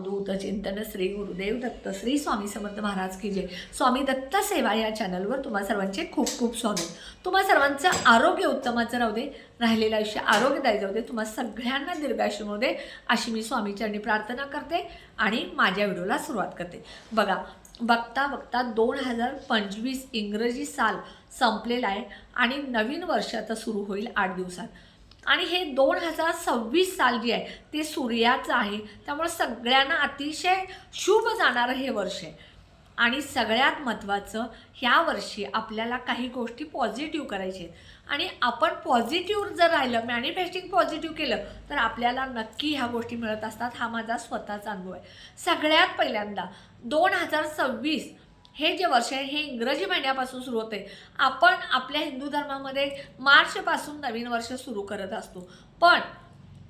दूत चिंतन श्री गुरुदेव दत्त श्री स्वामी समर्थ महाराज की जय। स्वामी दत्त सेवा या चॅनलवर तुम्हा सर्वांचे खूप खूप स्वागत। तुम्हा सर्वांचं आरोग्य उत्तमाचं राहू दे, राहिलेलं आयुष्य आरोग्यदायी जाऊ दे, तुम्हा सगळ्यांना दीर्घायुष्य मिळू दे अशी मी स्वामीचरणी प्रार्थना करते आणि माझ्या व्हिडिओला सुरुवात करते। बघा, बघता बघता 2025 इंग्रजी साल संपलेला आहे आणि नवीन वर्ष आता सुरू होईल 8 दिवसात। आणि हे 2026 साल जे आहे ते सूर्याचं आहे, त्यामुळे सगळ्यांना अतिशय शुभ जाणारं हे वर्ष आहे। आणि सगळ्यात महत्त्वाचं, ह्या वर्षी आपल्याला काही गोष्टी पॉझिटिव्ह करायच्या आहेत आणि आपण पॉझिटिव्ह जर राहिलं, मॅनिफेस्टिंग पॉझिटिव्ह केलं तर आपल्याला नक्की ह्या गोष्टी मिळत असतात। हा माझा स्वतःचा अनुभव आहे। सगळ्यात पहिल्यांदा 2026 हे जे वर्ष आहे हे इंग्रजी महिन्यापासून सुरू होते। आपण आपल्या हिंदू धर्मामध्ये मार्चपासून नवीन वर्ष सुरू करत असतो, पण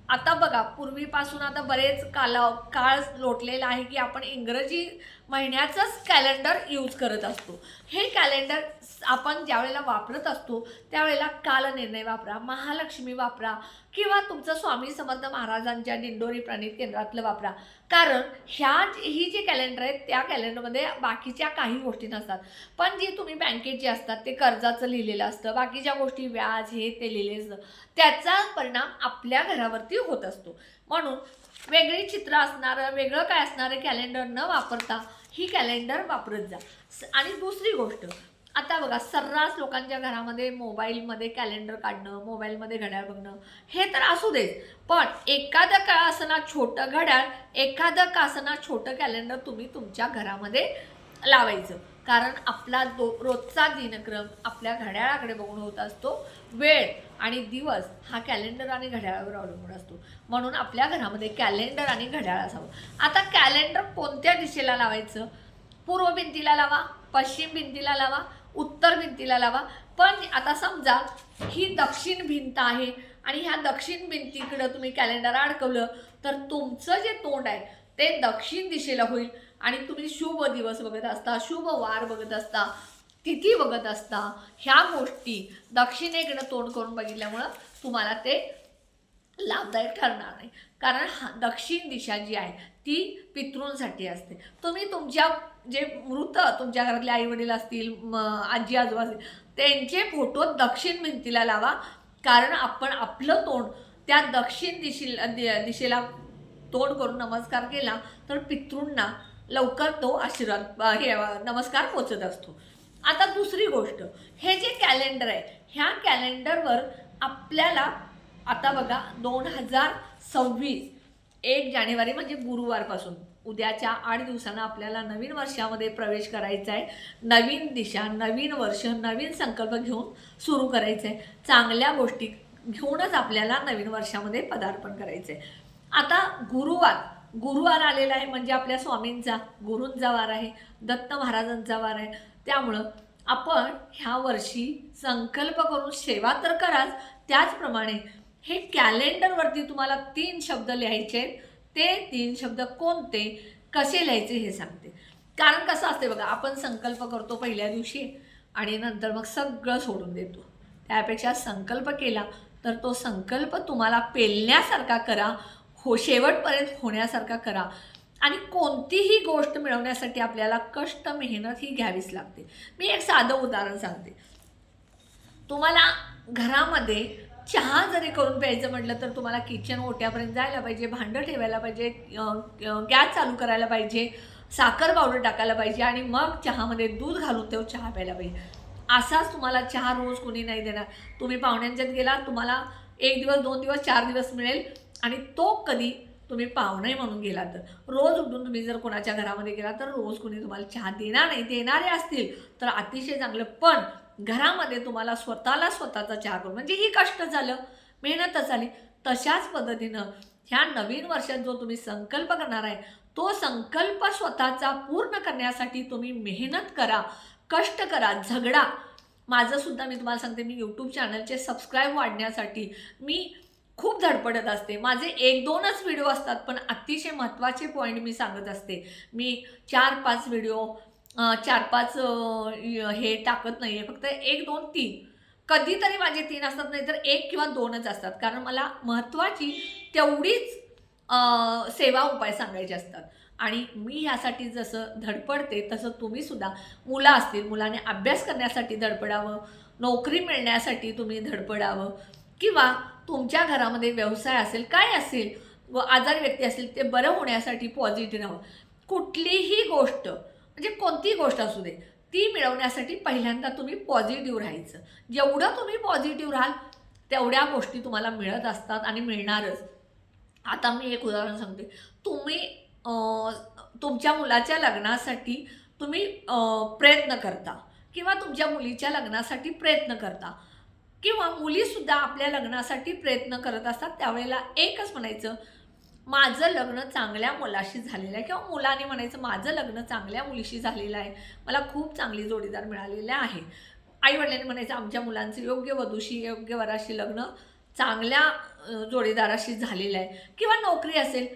आता बघा, पूर्वीपासून आता बरेच काळ लोटलेला आहे की आपण इंग्रजी महिन्याचंच कॅलेंडर यूज करत असतो। हे कॅलेंडर आपण ज्यावेळेला वापरत असतो त्यावेळेला कालनिर्णय वापरा, महालक्ष्मी वापरा किंवा तुमचं स्वामी समर्थ महाराजांच्या दिंडोरी प्रणित केंद्रातलं वापरा। कारण ही जी कॅलेंडर आहेत त्या कॅलेंडरमध्ये बाकीच्या काही गोष्टी नसतात, पण जी तुम्ही बँकेत जे असतात ते कर्जाचं लिहिलेलं असतं, बाकीच्या गोष्टी व्याज हे ते लिहिलेलं असतं, त्याचा परिणाम आपल्या घरावरती होत असतो। म्हणून वेगळी चित्र असणारं, वेगळं काय असणारं कॅलेंडर न वापरता ही कॅलेंडर वापरत जा। आणि दुसरी गोष्ट, आता बघा, सर्रास लोकांच्या घरामध्ये मोबाईलमध्ये कॅलेंडर काढणं, मोबाईलमध्ये घड्याळ बघणं हे तर असू देच, पण एखादं का असना छोटं घड्याळ, एखादं का असना छोटं कॅलेंडर तुम्ही तुमच्या घरामध्ये लावायचं। कारण आपला रोजचा दिनक्रम आपल्या घड्याळाकडे बघून होत असतो। वेळ आणि दिवस हा कॅलेंडर आणि घड्याळावर अवलंबून असतो, म्हणून आपल्या घरामध्ये कॅलेंडर आणि घड्याळ असावं। आता कॅलेंडर कोणत्या दिशेला लावायचं? पूर्व भिंतीला लावा, पश्चिम भिंतीला लावा, उत्तर भिंतीला लावा। पण आता समजा ही दक्षिण भिंत आहे आणि ह्या दक्षिण भिंतीकडं तुम्ही कॅलेंडर अडकवलं तर तुमचं जे तोंड आहे ते दक्षिण दिशेला होईल आणि तुम्ही शुभ दिवस बघत असता, शुभ वार बघत असता, तिथी बघत असता, ह्या गोष्टी दक्षिणेकडे तोंड करून बघितल्यामुळं तुम्हाला ते लाभदायक ठरणार नाही। कारण दक्षिण दिशा जी आहे ती पितृंसाठी असते। तुम्ही तुमच्या जे मृत तुमच्या घरातले आई वडील असतील, आजी आजोबा असतील, त्यांचे फोटो दक्षिण भिंतीला लावा। कारण आपण आपलं तोंड त्या दक्षिण दिशेला तोंड करून नमस्कार केला तर पितृंना लवकर तो आशीर्वाद नमस्कार पोचत असतो। आता दुसरी गोष्ट, हे जे कॅलेंडर आहे ह्या कॅलेंडरवर आपल्याला आता बघा 2026 1 जानेवारी म्हणजे गुरुवारपासून उद्याच्या 8 दिवसांना आपल्याला नवीन वर्षामध्ये प्रवेश करायचा आहे। नवीन दिशा, नवीन वर्ष, नवीन संकल्प घेऊन सुरू करायचं आहे। चांगल्या गोष्टी घेऊनच आपल्याला नवीन वर्षामध्ये पदार्पण करायचं आहे। आता गुरुवार आलेला आहे म्हणजे आपल्या स्वामींचा, गुरूंचा वार आहे, दत्त महाराजांचा वार आहे। त्यामुळं आपण ह्या वर्षी संकल्प करून सेवा तर कराच, त्याचप्रमाणे हे कॅलेंडरवरती तुम्हाला 3 शब्द लिहायचे आहेत। ते 3 शब्द कोणते, कसे लिहायचे हे सांगते। कारण कसं असते बघा, आपण संकल्प करतो पहिल्या दिवशी आणि नंतर मग सगळं सोडून देतो। त्यापेक्षा संकल्प केला तर तो संकल्प तुम्हाला पेलण्यासारखा करा, शेवटपर्यंत होण्यासारखा करा। आणि कोणतीही गोष्ट मिळवण्यासाठी आपल्याला कष्ट, मेहनत ही घ्यावीच लागते। मी एक साधं उदाहरण सांगते। तुम्हाला घरामध्ये चहा जरी करून प्यायचं म्हटलं तर तुम्हाला किचन ओट्यापर्यंत जायला पाहिजे, भांडं ठेवायला पाहिजे, गॅस चालू करायला पाहिजे, साखर पावडर टाकायला पाहिजे आणि मग चहामध्ये दूध घालून तो चहा प्यायला पाहिजे। असाच तुम्हाला चहा रोज कोणी नाही देणार। तुम्ही पाहुण्यांच्यात गेला, तुम्हाला 1 दिवस, 2 दिवस, 4 दिवस मिळेल आणि तो कधी तुम्ही पाहुणे म्हणून गेला तर, रोज उठून तुम्ही जर कोणाच्या घरामध्ये गेला तर रोज कोणी तुम्हाला चहा देणार नाही। देणारे असतील तर अतिशय चांगलं, पण घरामध्ये तुम्हाला स्वतःचा चहा करून, म्हणजे ही कष्ट झालं, मेहनतच झाली। तशाच पद्धतीनं ह्या नवीन वर्षात जो तुम्ही संकल्प करणार आहे तो संकल्प स्वतःचा पूर्ण करण्यासाठी तुम्ही मेहनत करा, कष्ट करा, झगडा। माझं सुद्धा मी तुम्हाला सांगते, मी यूट्यूब चॅनलचे सबस्क्राईब वाढण्यासाठी मी खूप धडपडत असते। माझे 1-2च व्हिडिओ असतात, पण अतिशय महत्त्वाचे पॉईंट मी सांगत असते। मी 4-5 व्हिडिओ, 4-5 हे टाकत नाही आहे, फक्त 1, 2, 3 कधीतरी माझे 3 असतात, नाही तर 1 किंवा 2च असतात। कारण मला महत्त्वाची तेवढीच सेवा उपाय सांगायचे असतात. आणि मी ह्यासाठी जसं धडपडते तसं तुम्ही सुद्धा मुलं असतील, मुलाने अभ्यास करण्यासाठी धडपडावं, नोकरी मिळण्यासाठी तुम्ही धडपडावं, किंवा तुमच्या घरामध्ये व्यवसाय असेल, काय असेल, व आजारी व्यक्ती असेल ते बरं होण्यासाठी पॉझिटिव्ह राहावं. कुठलीही गोष्ट म्हणजे कोणतीही गोष्ट असू दे ती मिळवण्यासाठी पहिल्यांदा तुम्ही पॉझिटिव्ह राहायचं. जेवढं तुम्ही पॉझिटिव्ह राहाल तेवढ्या गोष्टी तुम्हाला मिळत असतात आणि मिळणारच. आता मी एक उदाहरण सांगते. तुम्ही तुमच्या मुलाच्या लग्नासाठी तुम्ही प्रयत्न करता, किंवा तुमच्या मुलीच्या लग्नासाठी प्रयत्न करता, किंवा मुलीसुद्धा आपल्या लग्नासाठी प्रयत्न करत असतात. त्यावेळेला एकच म्हणायचं, माझं लग्न चांगल्या मुलाशी झालेलं आहे, किंवा मुलाने म्हणायचं माझं लग्न चांगल्या मुलीशी झालेलं आहे, मला खूप चांगली जोडीदार मिळालेले आहे. आईवडिलांनी म्हणायचं आमच्या मुलांचं योग्य वधूशी, योग्य वराशी लग्न चांगल्या जोडीदाराशी झालेलं आहे. किंवा नोकरी असेल,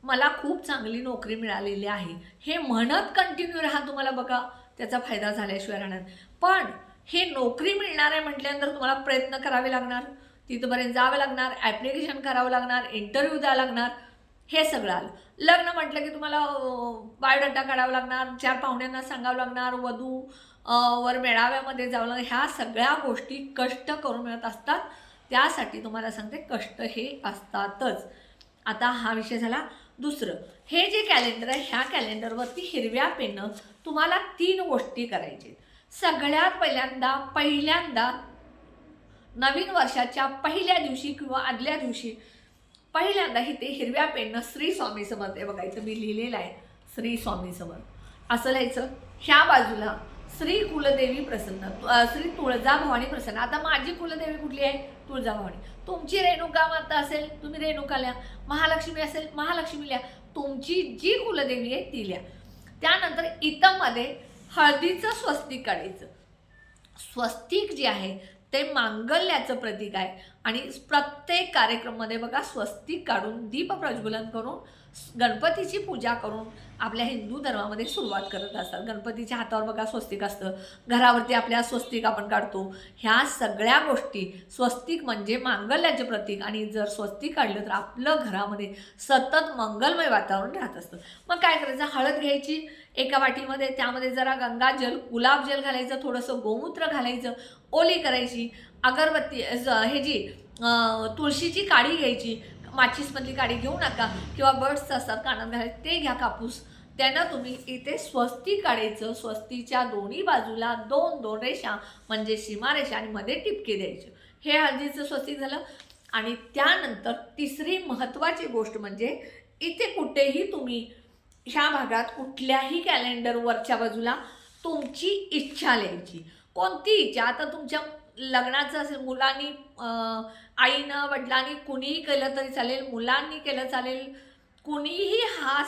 मला खूप चांगली नोकरी मिळालेली आहे, हे म्हणत कंटिन्यू राहा. तुम्हाला बघा त्याचा फायदा झाल्याशिवाय राहणार. पण हे नोकरी मिळणार आहे म्हटल्यानंतर तुम्हाला प्रयत्न करावे लागणार, तिथपर्यंत जावं लागणार, ॲप्लिकेशन करावं लागणार, इंटरव्ह्यू द्यावं लागणार, हे सगळं आलं. लग्न म्हटलं की तुम्हाला बायोडाटा काढावा लागणार, 4 पाहुण्यांना सांगावं लागणार, वधू वर मेळाव्यामध्ये जावं लागणार. ह्या सगळ्या गोष्टी कष्ट करून मिळत असतात. त्यासाठी तुम्हाला सांगते कष्ट हे असतातच. आता हा विषय झाला. दुसरं, हे जे कॅलेंडर आहे ह्या कॅलेंडरवरती हिरव्या पेनं तुम्हाला 3 गोष्टी करायचे. सगळ्यात पहिल्यांदा नवीन वर्षाच्या पहिल्या दिवशी किंवा आदल्या दिवशी पहिल्यांदा इथे हिरव्या पेननं श्री स्वामी समर्थ हे बघायचं. मी लिहिलेलं आहे श्री स्वामी समर्थ असं लिहायचं. ह्या बाजूला श्री कुलदेवी प्रसन्न, श्री तुळजाभवानी प्रसन्न. आता माझी कुलदेवी कुठली आहे? तुळजाभवानी. तुमची रेणुका माता असेल तुम्ही रेणुका लिहा, महालक्ष्मी असेल महालक्ष्मी लिहा, तुमची जी कुलदेवी आहे ती लिहा. त्यानंतर इतमध्ये हळदीचं स्वस्तिक काढायचं. स्वस्तिक जे आहे ते मांगल्याचं प्रतीक आहे, आणि प्रत्येक कार्यक्रममध्ये बघा स्वस्तिक काढून दीप प्रज्वलन करून गणपतीची पूजा करून आपल्या हिंदू धर्मामध्ये सुरुवात करत असतात. गणपतीच्या हातावर बघा स्वस्तिक असतं, घरावरती आपल्या स्वस्तिक आपण काढतो. ह्या सगळ्या गोष्टी, स्वस्तिक म्हणजे मांगल्याचे प्रतीक, आणि जर स्वस्तिक काढलं तर आपलं घरामध्ये सतत मंगलमय वातावरण राहत असतं. मग काय करायचं, हळद घ्यायची एका वाटीमध्ये, त्यामध्ये जरा गंगाजल गुलाबजल घालायचं, थोडंसं गोमूत्र घालायचं, ओली करायची, अगरबत्ती हे जी तुळशीची काडी घ्यायची, माचीसमधली काडी घेऊ नका, किंवा बर्ड्स असतात कानात घालायचे ते घ्या कापूस. त्यानं तुम्ही इथे स्वस्तिक काढायचं. स्वस्तीच्या दोन्ही बाजूला 2-2 रेषा म्हणजे सीमारेषा, आणि मध्ये टिपके द्यायचे. हे हळदीचं स्वस्तिक झालं. आणि त्यानंतर तिसरी महत्त्वाची गोष्ट म्हणजे इथे कुठेही तुम्ही ह्या भागात कुठल्याही कॅलेंडरवरच्या बाजूला तुमची इच्छा लिहायची. कोणती इच्छा? आता तुमच्या लग्नाचं असेल, मुलांनी आईनं वडिलांनी कुणीही केलं तरी चालेल, मुलांनी केलं चालेल, कुणीही हा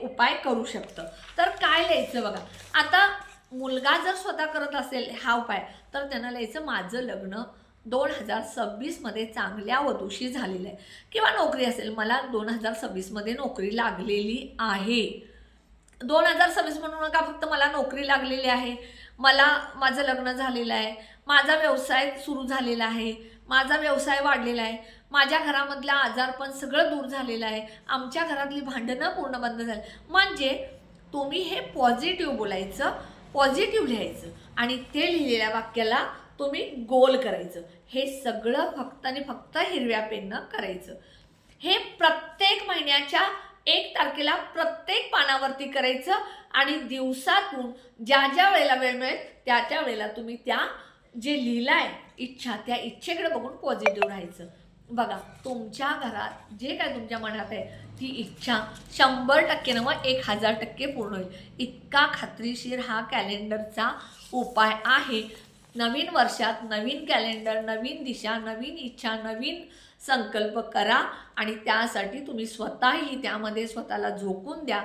उपाय करू शकतं. तर काय लिहायचं बघा. आता मुलगा जर स्वतः करत असेल हा उपाय तर त्यांना लिहायचं माझं लग्न 2026मध्ये चांगल्या वधूशी झालेलं आहे, किंवा नोकरी असेल मला 2026मध्ये नोकरी लागलेली आहे. 2026 म्हणू नका फक्त मला नोकरी लागलेली आहे, मला माझं लग्न झालेलं आहे, माझा व्यवसाय सुरू झालेला आहे, माझा व्यवसाय वाढलेला आहे, माझ्या घरामधला आजारपण सगळं दूर झालेलं आहे, आमच्या घरातली भांडणं पूर्ण बंद झाली. म्हणजे तुम्ही हे पॉझिटिव्ह बोलायचं, पॉझिटिव्ह लिहायचं, आणि ते लिहिलेल्या वाक्याला तुम्ही गोल करायचं. हे सगळं फक्त आणि फक्त हिरव्या पेननं करायचं. हे प्रत्येक महिन्याच्या 1 तारखेला प्रत्येक पानावरती करायचं, आणि दिवसातून ज्या ज्या वेळेला वेळ मिळेल त्या त्या वेळेला तुम्ही त्या जे लिहिलाय इच्छा त्या इच्छेकडे बघून पॉझिटिव्ह राहायचं. बघा तुमच्या घरात जे काय तुमच्या मनात आहे ती इच्छा 100% नव्हे 1000% पूर्ण होईल. इतका खात्रीशीर हा कॅलेंडरचा उपाय आहे. नवीन वर्षात नवीन कॅलेंडर, नवीन दिशा, नवीन इच्छा, नवीन संकल्प करा, आणि त्यासाठी तुम्ही स्वतःही त्यामध्ये स्वतःला झोकून द्या.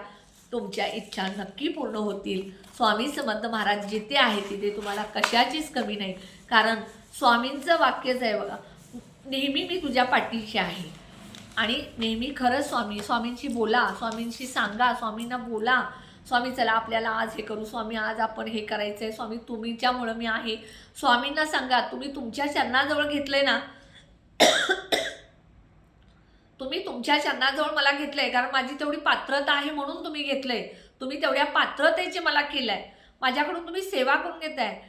तुमच्या इच्छा नक्की पूर्ण होतील. स्वामी समर्थ महाराज जिथे आहे तिथे तुम्हाला कशाचीच कमी नाही. कारण स्वामींचं वाक्यच आहे बघा, नेहमी मी तुझ्या पाठीशी आहे. आणि नेहमी खरंच स्वामींशी बोला, स्वामींशी सांगा, स्वामींना बोला, स्वामी चला आपल्याला आज हे करू, स्वामी आज आपण हे करायचं आहे, स्वामी तुमच्यामुळं मी आहे. स्वामींना सांगा, तुम्ही तुमच्या चरणाजवळ घेतलंय ना तुम्ही तुमच्या चरणाजवळ मला घेतलंय, कारण माझी तेवढी पात्रता आहे म्हणून तुम्ही घेतलंय. तुम्ही तेवढ्या पात्रतेचे मला केलंय. माझ्याकडून तुम्ही सेवा करून घेताय,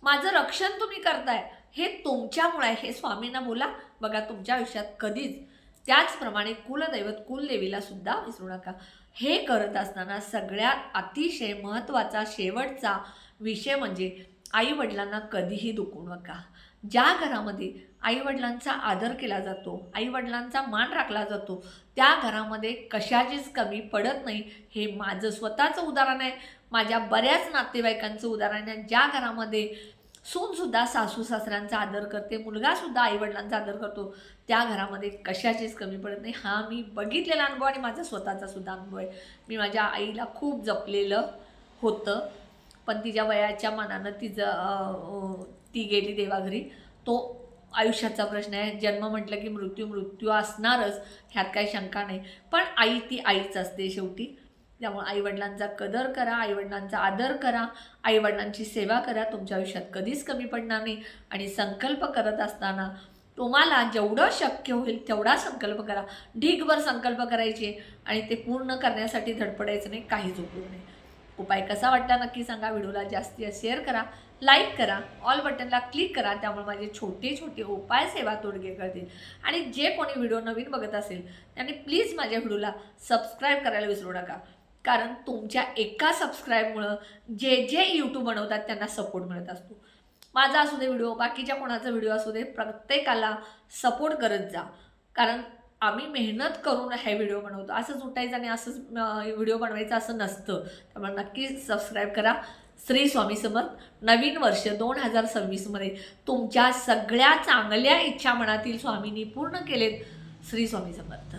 माझं रक्षण तुम्ही करताय, हे तुमच्यामुळे आहे. हे स्वामींना बोला. बघा तुमच्या आयुष्यात कधीच. त्याचप्रमाणे कुलदैवत कुलदेवीला सुद्धा विसरू नका. हे करत असताना सगळ्यात अतिशय महत्त्वाचा शेवटचा विषय म्हणजे आईवडिलांना कधीही दुखवू नका. ज्या घरामध्ये आईवडिलांचा आदर केला जातो, आईवडिलांचा मान राखला जातो, त्या घरामध्ये कशाचीच कमी पडत नाही. हे माझं स्वतःचं उदाहरण आहे, माझ्या बऱ्याच नातेवाईकांचं उदाहरण आहे. ज्या घरामध्ये सूनसुद्धा सासू सासऱ्यांचा आदर करते, मुलगासुद्धा आईवडिलांचा आदर करतो, त्या घरामध्ये कशाचीच कमी पडत नाही. हा मी बघितलेला अनुभव आणि माझा स्वतःचा सुद्धा अनुभव आहे. मी माझ्या आईला खूप जपलेलं होतं, पण तिच्या वयाच्या मानानं ती गेली देवाघरी. तो आयुष्याचा प्रश्न आहे. जन्म म्हटलं की मृत्यू असणारच, ह्यात काही शंका नाही. पण आई ती आईच असते शेवटी. त्यामुळे आईवडिलांचा कदर करा, आईवडिलांचा आदर करा, आईवडिलांची सेवा करा. तुमच्या आयुष्यात कधीच कमी पडणार नाही. आणि संकल्प करत असताना तुम्हाला जेवढं शक्य होईल तेवढा संकल्प करा. ढीगभर संकल्प करायचे आणि ते पूर्ण करण्यासाठी धडपडायचं नाही, काहीच उपयोग नाही. उपाय कसा वाटला नक्की सांगा. व्हिडिओला जास्तीत शेअर करा, लाईक करा, ऑल बटनला क्लिक करा. त्यामुळे माझे छोटे छोटे उपाय सेवा तोडगे कळतील. आणि जे कोणी व्हिडिओ नवीन बघत असेल त्यांनी प्लीज माझ्या व्हिडिओला सबस्क्राईब करायला विसरू नका, कारण तुमच्या एका सबस्क्राईबमुळं जे यूट्यूब बनवतात त्यांना सपोर्ट मिळत असतो. माझा असू दे व्हिडिओ, बाकीच्या कोणाचा व्हिडिओ असू दे, प्रत्येकाला सपोर्ट करत जा. कारण आम्ही मेहनत करून हे व्हिडिओ बनवतो. असंच उठायचं आणि असंच व्हिडिओ बनवायचं असं नसतं. त्यामुळे नक्की सबस्क्राईब करा. श्री स्वामी समर्थ. नवीन वर्ष 2026मध्ये तुमच्या सगळ्या चांगल्या इच्छा मनातील स्वामींनी पूर्ण केलेत. श्री स्वामी समर्थ.